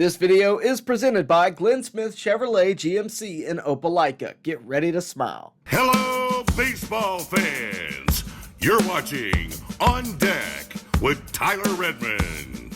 This video is presented by Glenn Smith Chevrolet GMC in Opelika. Get ready to smile. Hello, baseball fans. You're watching On Deck with Tyler Redmond.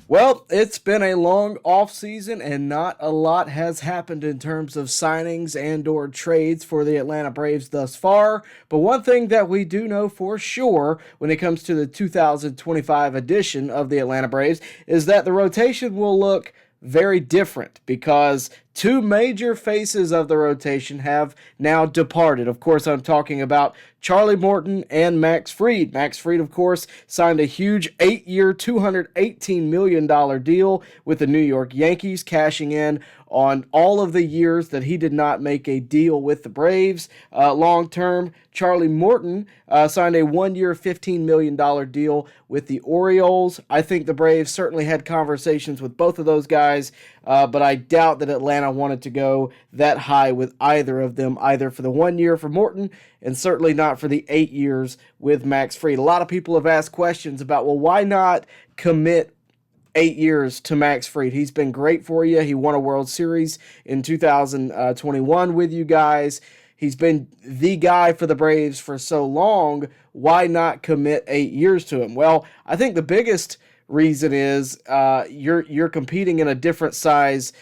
Well, it's been a long offseason and not a lot has happened in terms of signings and or trades for the Atlanta Braves thus far. But one thing that we do know for sure when it comes to the 2025 edition of the Atlanta Braves is that the rotation will look very different because two major faces of the rotation have now departed. Of course, I'm talking about Charlie Morton and Max Fried. Max Fried, of course, signed a huge 8-year, $218 million deal with the New York Yankees, cashing in on all of the years that he did not make a deal with the Braves. Long-term, Charlie Morton signed a 1-year, $15 million deal with the Orioles. I think the Braves certainly had conversations with both of those guys, but I doubt that Atlanta wanted to go that high with either of them, either for the 1 year for Morton and certainly not for the 8 years with Max Fried. A lot of people have asked questions about, well, why not commit 8 years to Max Fried? He's been great for you. He won a World Series in 2021 with you guys. He's been the guy for the Braves for so long. Why not commit 8 years to him? Well, I think the biggest reason is you're competing in a different size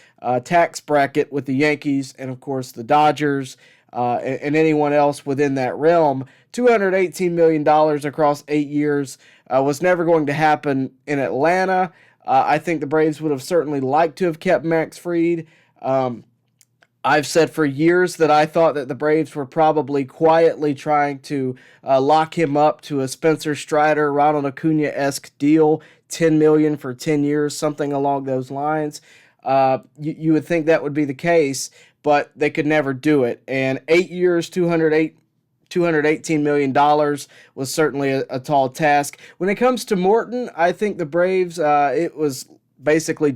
tax bracket with the Yankees and, of course, the Dodgers and anyone else within that realm. $218 million across 8 years was never going to happen in Atlanta. I think the Braves would have certainly liked to have kept Max Fried. I've said for years that I thought that the Braves were probably quietly trying to lock him up to a Spencer Strider, Ronald Acuna-esque deal, $10 million for 10 years, something along those lines. You would think that would be the case, but they could never do it. And 8 years, $218 million was certainly a tall task. When it comes to Morton, I think the Braves, it was basically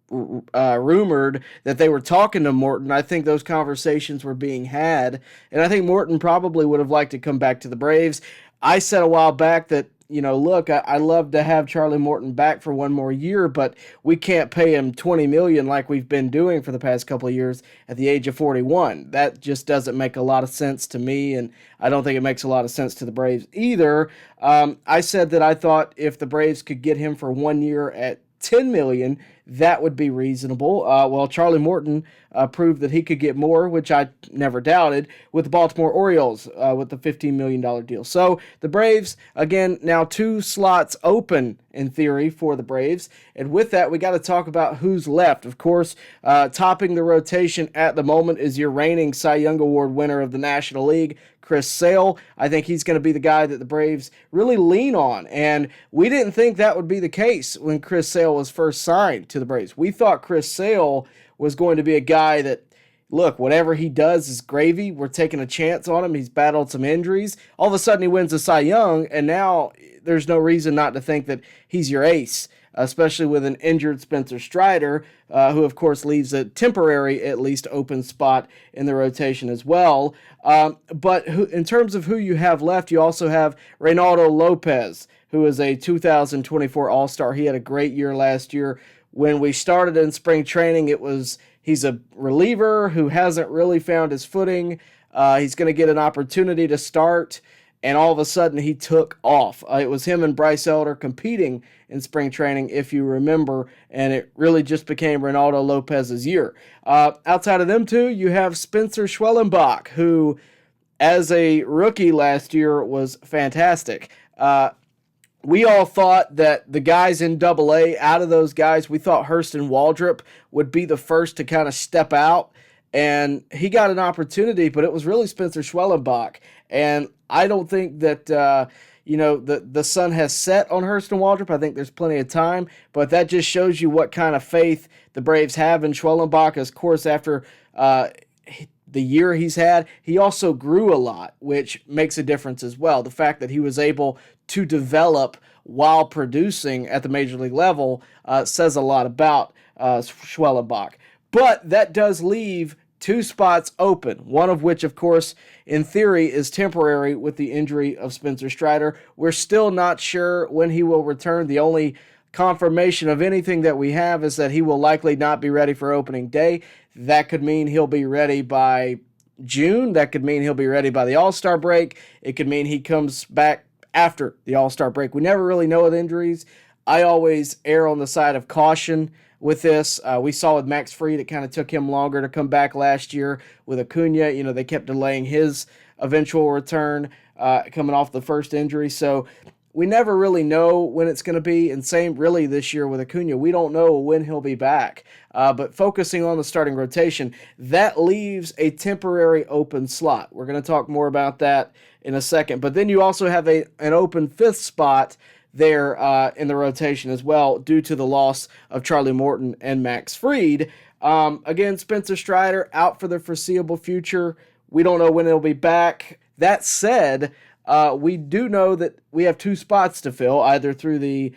rumored that they were talking to Morton. I think those conversations were being had, and I think Morton probably would have liked to come back to the Braves. I said a while back that, look, I love to have Charlie Morton back for one more year, but we can't pay him $20 million like we've been doing for the past couple of years at the age of 41. That just doesn't make a lot of sense to me, and I don't think it makes a lot of sense to the Braves either. I said that I thought if the Braves could get him for 1 year at $10 million, that would be reasonable. Well, Charlie Morton proved that he could get more, which I never doubted, with the Baltimore Orioles with the $15 million deal. So the Braves, again, now 2 slots open in theory for the Braves. And with that, we got to talk about who's left. Of course, topping the rotation at the moment is your reigning Cy Young Award winner of the National League, Chris Sale. I think he's going to be the guy that the Braves really lean on. And we didn't think that would be the case when Chris Sale was first signed to the Braves. We thought Chris Sale was going to be a guy that, look, whatever he does is gravy. We're taking a chance on him. He's battled some injuries. All of a sudden he wins the Cy Young, and now there's no reason not to think that he's your ace, especially with an injured Spencer Strider, who, of course, leaves a temporary, at least, open spot in the rotation as well. But in terms of who you have left, you also have Reynaldo Lopez, who is a 2024 All-Star. He had a great year last year. When we started in spring training, he's a reliever who hasn't really found his footing. He's going to get an opportunity to start, and all of a sudden he took off. It was him and Bryce Elder competing in spring training, if you remember, and it really just became Reynaldo Lopez's year. Outside of them two, you have Spencer Schwellenbach, who, as a rookie last year, was fantastic. We all thought that the guys in Double-A, out of those guys, we thought Hurston Waldrep would be the first to kind of step out, and he got an opportunity, but it was really Spencer Schwellenbach. And I don't think that, the sun has set on Hurston Waldrep. I think there's plenty of time, but that just shows you what kind of faith the Braves have in Schwellenbach. Of course, after the year he's had, he also grew a lot, which makes a difference as well. The fact that he was able to develop while producing at the major league level says a lot about Schwellenbach. But that does leave 2 spots open, one of which, of course, in theory, is temporary with the injury of Spencer Strider. We're still not sure when he will return. The only confirmation of anything that we have is that he will likely not be ready for opening day. That could mean he'll be ready by June. That could mean he'll be ready by the All-Star break. It could mean he comes back after the All-Star break. We never really know with injuries. I always err on the side of caution with this. We saw with Max Fried, it kind of took him longer to come back last year. With Acuna, they kept delaying his eventual return coming off the first injury. So we never really know when it's going to be, and same really this year with Acuna. We don't know when he'll be back. But focusing on the starting rotation, that leaves a temporary open slot. We're going to talk more about that in a second. But then you also have an open fifth spot there in the rotation as well due to the loss of Charlie Morton and Max Fried. Again, Spencer Strider out for the foreseeable future. We don't know when he'll be back. That said, we do know that we have two spots to fill, either through the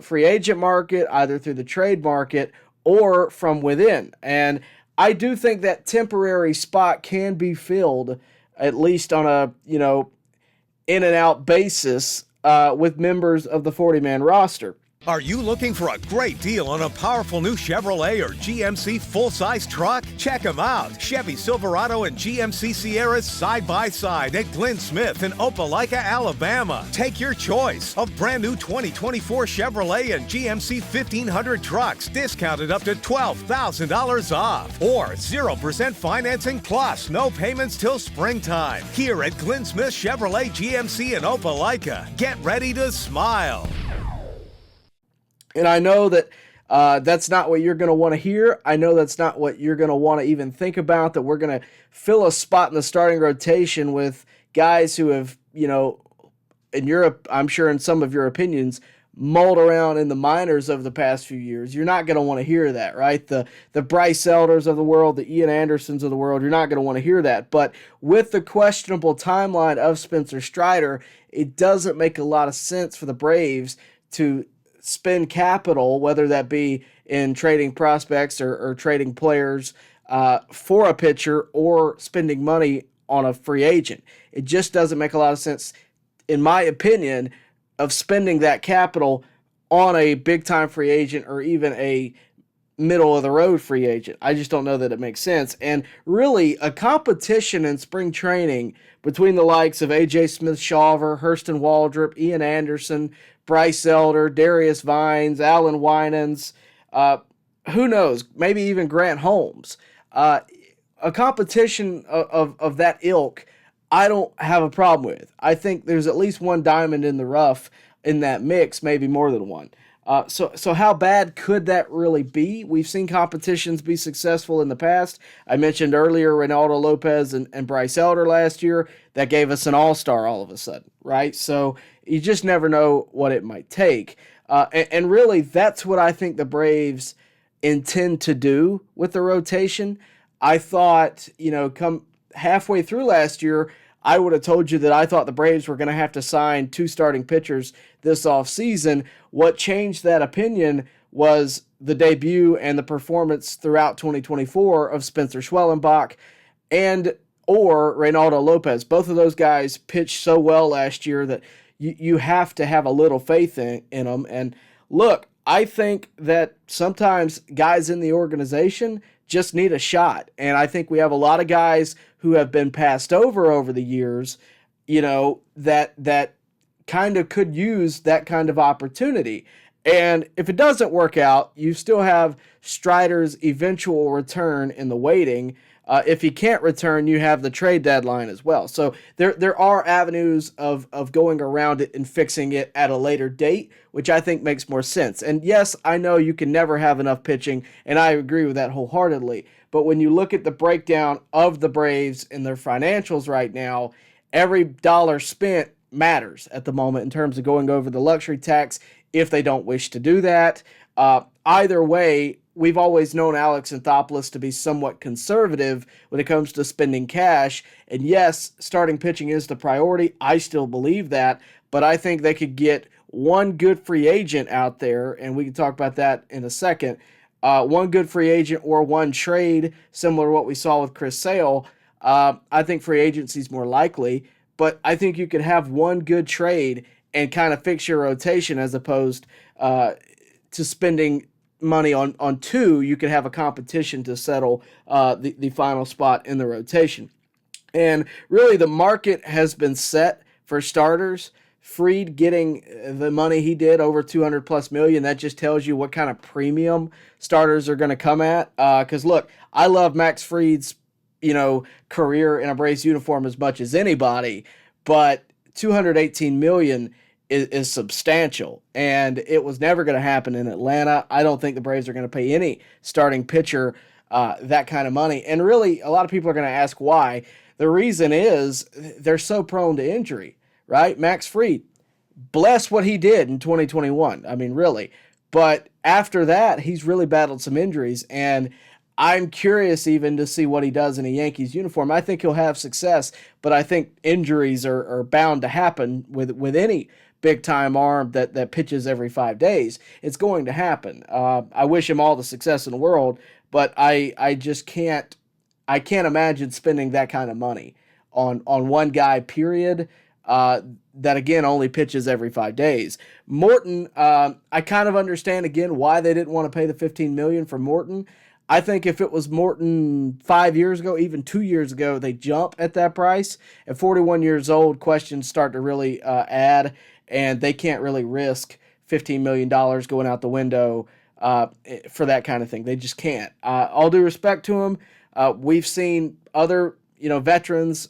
free agent market, either through the trade market, or from within. And I do think that temporary spot can be filled, at least on a, in and out basis with members of the 40-man roster. Are you looking for a great deal on a powerful new Chevrolet or GMC full-size truck? Check them out. Chevy Silverado and GMC Sierras side by side at Glenn Smith in Opelika, Alabama. Take your choice of brand new 2024 Chevrolet and GMC 1500 trucks discounted up to $12,000 off, or 0% financing plus no payments till springtime. Here at Glenn Smith Chevrolet GMC in Opelika. Get ready to smile. And I know that that's not what you're going to want to hear. I know that's not what you're going to want to even think about, that we're going to fill a spot in the starting rotation with guys who have, in Europe, I'm sure in some of your opinions, mulled around in the minors of the past few years. You're not going to want to hear that, right? The Bryce Elders of the world, the Ian Andersons of the world, you're not going to want to hear that. But with the questionable timeline of Spencer Strider, it doesn't make a lot of sense for the Braves to spend capital, whether that be in trading prospects or trading players for a pitcher, or spending money on a free agent. It just doesn't make a lot of sense, in my opinion, of spending that capital on a big-time free agent or even a middle-of-the-road free agent. I just don't know that it makes sense. And really, a competition in spring training between the likes of AJ Smith Shawver, Hurston Waldrep, Ian Anderson, Bryce Elder, Darius Vines, Allan Winans, who knows, maybe even Grant Holmes. A competition of that ilk, I don't have a problem with. I think there's at least one diamond in the rough in that mix, maybe more than one. So how bad could that really be? We've seen competitions be successful in the past. I mentioned earlier Reynaldo Lopez and Bryce Elder last year. That gave us an all-star all of a sudden, right? So you just never know what it might take. And really, that's what I think the Braves intend to do with the rotation. I thought, come halfway through last year, I would have told you that I thought the Braves were going to have to sign two starting pitchers this offseason. What changed that opinion was the debut and the performance throughout 2024 of Spencer Schwellenbach or Reynaldo Lopez. Both of those guys pitched so well last year that you have to have a little faith in them. And look, I think that sometimes guys in the organization just need a shot. And I think we have a lot of guys who have been passed over the years, that kind of could use that kind of opportunity. And if it doesn't work out, you still have Strider's eventual return in the waiting. If he can't return, you have the trade deadline as well. So there are avenues of going around it and fixing it at a later date, which I think makes more sense. And yes, I know you can never have enough pitching, and I agree with that wholeheartedly. But when you look at the breakdown of the Braves and their financials right now, every dollar spent matters at the moment in terms of going over the luxury tax if they don't wish to do that. Either way, we've always known Alex Anthopoulos to be somewhat conservative when it comes to spending cash. And yes, starting pitching is the priority. I still believe that, but I think they could get one good free agent out there, and we can talk about that in a second. One good free agent or one trade, similar to what we saw with Chris Sale. I think free agency is more likely, but I think you could have one good trade and kind of fix your rotation as opposed to spending money on two, you could have a competition to settle the final spot in the rotation. And really, the market has been set for starters. Fried getting the money he did, over 200 plus million, that just tells you what kind of premium starters are going to come at. Because look, I love Max Fried's career in a Braves uniform as much as anybody, but 218 million is substantial, and it was never going to happen in Atlanta. I don't think the Braves are going to pay any starting pitcher that kind of money. And really, a lot of people are going to ask why. The reason is they're so prone to injury, right? Max Fried, bless what he did in 2021. I mean, really. But after that, he's really battled some injuries, and I'm curious even to see what he does in a Yankees uniform. I think he'll have success, but I think injuries are bound to happen with any big-time arm that pitches every 5 days. It's going to happen. I wish him all the success in the world, but I just can't imagine spending that kind of money on one guy, period, that, again, only pitches every 5 days. Morton, I kind of understand, again, why they didn't want to pay the $15 million for Morton. I think if it was Morton 5 years ago, even 2 years ago, they jump at that price. At 41 years old, questions start to really add, and they can't really risk $15 million going out the window for that kind of thing. They just can't. All due respect to them, we've seen other veterans,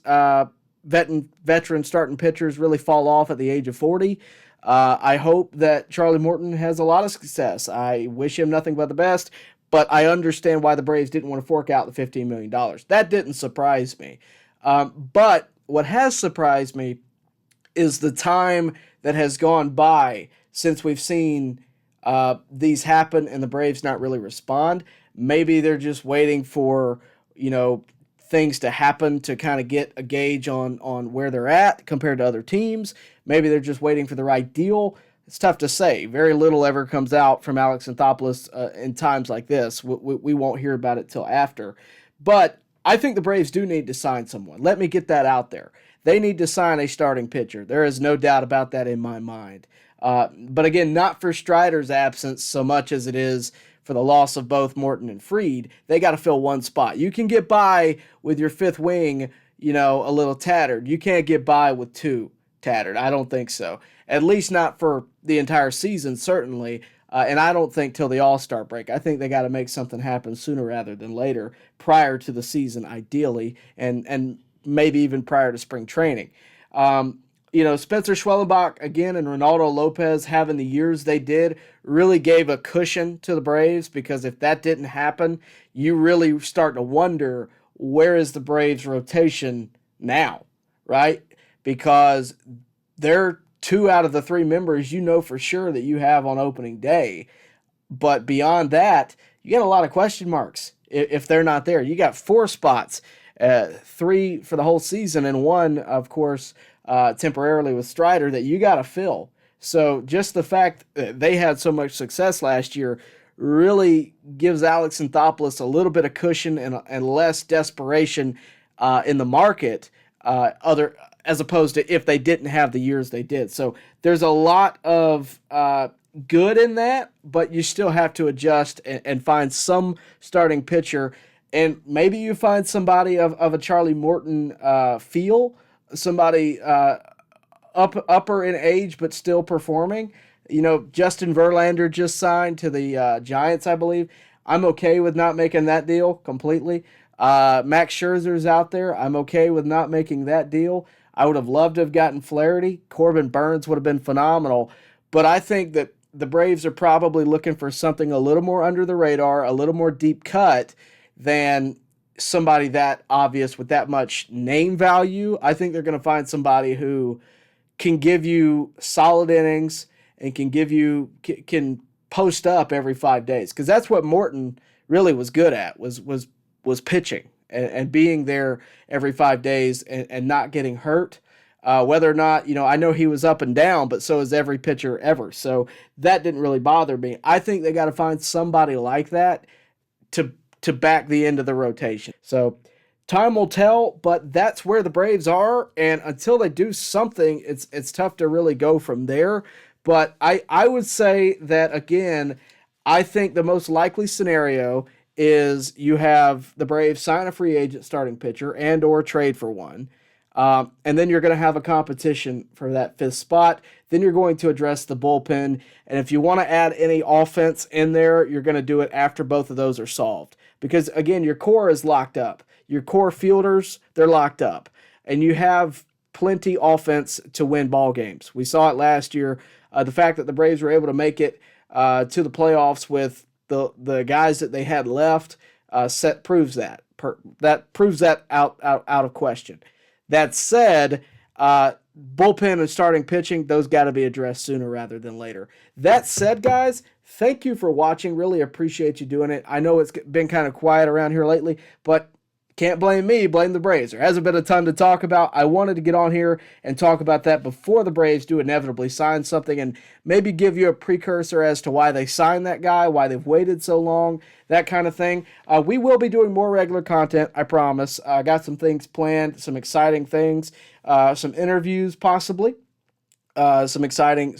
veteran starting pitchers really fall off at the age of 40. I hope that Charlie Morton has a lot of success. I wish him nothing but the best, but I understand why the Braves didn't want to fork out the $15 million. That didn't surprise me. But what has surprised me is the time that has gone by since we've seen these happen and the Braves not really respond. Maybe they're just waiting for, things to happen to kind of get a gauge on where they're at compared to other teams. Maybe they're just waiting for the right deal. It's tough to say. Very little ever comes out from Alex Anthopoulos in times like this. We won't hear about it till after. But I think the Braves do need to sign someone. Let me get that out there. They need to sign a starting pitcher. There is no doubt about that in my mind. But again, not for Strider's absence so much as it is for the loss of both Morton and Fried. They got to fill one spot. You can get by with your fifth wing, a little tattered. You can't get by with two tattered. I don't think so. At least not for the entire season, certainly. And I don't think till the All-Star break. I think they got to make something happen sooner rather than later, prior to the season, ideally, and maybe even prior to spring training. Spencer Schwellenbach, again, and Reynaldo Lopez having the years they did really gave a cushion to the Braves, because if that didn't happen, you really start to wonder, where is the Braves rotation now, right? Because they're 2 out of the 3 members for sure that you have on opening day. But beyond that, you get a lot of question marks if they're not there. You got 4 spots, 3 for the whole season, and 1, of course, temporarily with Strider, that you got to fill. So just the fact that they had so much success last year really gives Alex Anthopoulos a little bit of cushion and less desperation in the market, as opposed to if they didn't have the years they did. So there's a lot of good in that, but you still have to adjust and find some starting pitcher. And maybe you find somebody of a Charlie Morton feel, somebody upper in age but still performing. Justin Verlander just signed to the Giants, I believe. I'm okay with not making that deal completely. Max Scherzer's out there. I'm okay with not making that deal. I would have loved to have gotten Flaherty. Corbin Burns would have been phenomenal. But I think that the Braves are probably looking for something a little more under the radar, a little more deep cut than somebody that obvious with that much name value. I think they're going to find somebody who can give you solid innings and can post up every 5 days, because that's what Morton really was good at, was pitching and being there every 5 days and not getting hurt. Whether or not, I know he was up and down, but so is every pitcher ever. So that didn't really bother me. I think they got to find somebody like that to back the end of the rotation. So time will tell, but that's where the Braves are, and until they do something, it's tough to really go from there. But I would say that, again, I think the most likely scenario is you have the Braves sign a free agent starting pitcher and or trade for one. And then you're going to have a competition for that fifth spot. Then you're going to address the bullpen. And if you want to add any offense in there, you're going to do it after both of those are solved. Because, again, your core is locked up. Your core fielders, they're locked up. And you have plenty offense to win ball games. We saw it last year. The fact that the Braves were able to make it to the playoffs with the guys that they had left proves that. That proves that out of question. That said, bullpen and starting pitching, those got to be addressed sooner rather than later. That said, guys, thank you for watching. Really appreciate you doing it. I know it's been kind of quiet around here lately, but can't blame me, blame the Braves. There hasn't been a ton to talk about. I wanted to get on here and talk about that before the Braves do inevitably sign something and maybe give you a precursor as to why they signed that guy, why they've waited so long, that kind of thing. We will be doing more regular content, I promise. I got some things planned, some exciting things, some interviews possibly. Some exciting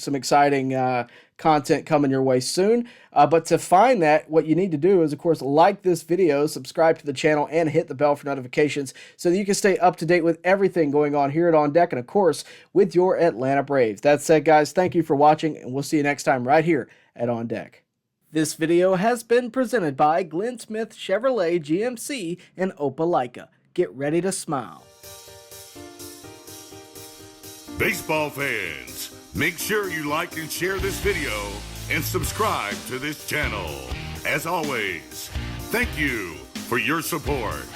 content coming your way soon. But to find that, what you need to do is, of course, like this video, subscribe to the channel, and hit the bell for notifications so that you can stay up to date with everything going on here at On Deck and, of course, with your Atlanta Braves. That said, guys, thank you for watching, and we'll see you next time right here at On Deck. This video has been presented by Glenn Smith Chevrolet GMC and Opelika. Get ready to smile. Baseball fans, make sure you like and share this video and subscribe to this channel. As always, thank you for your support.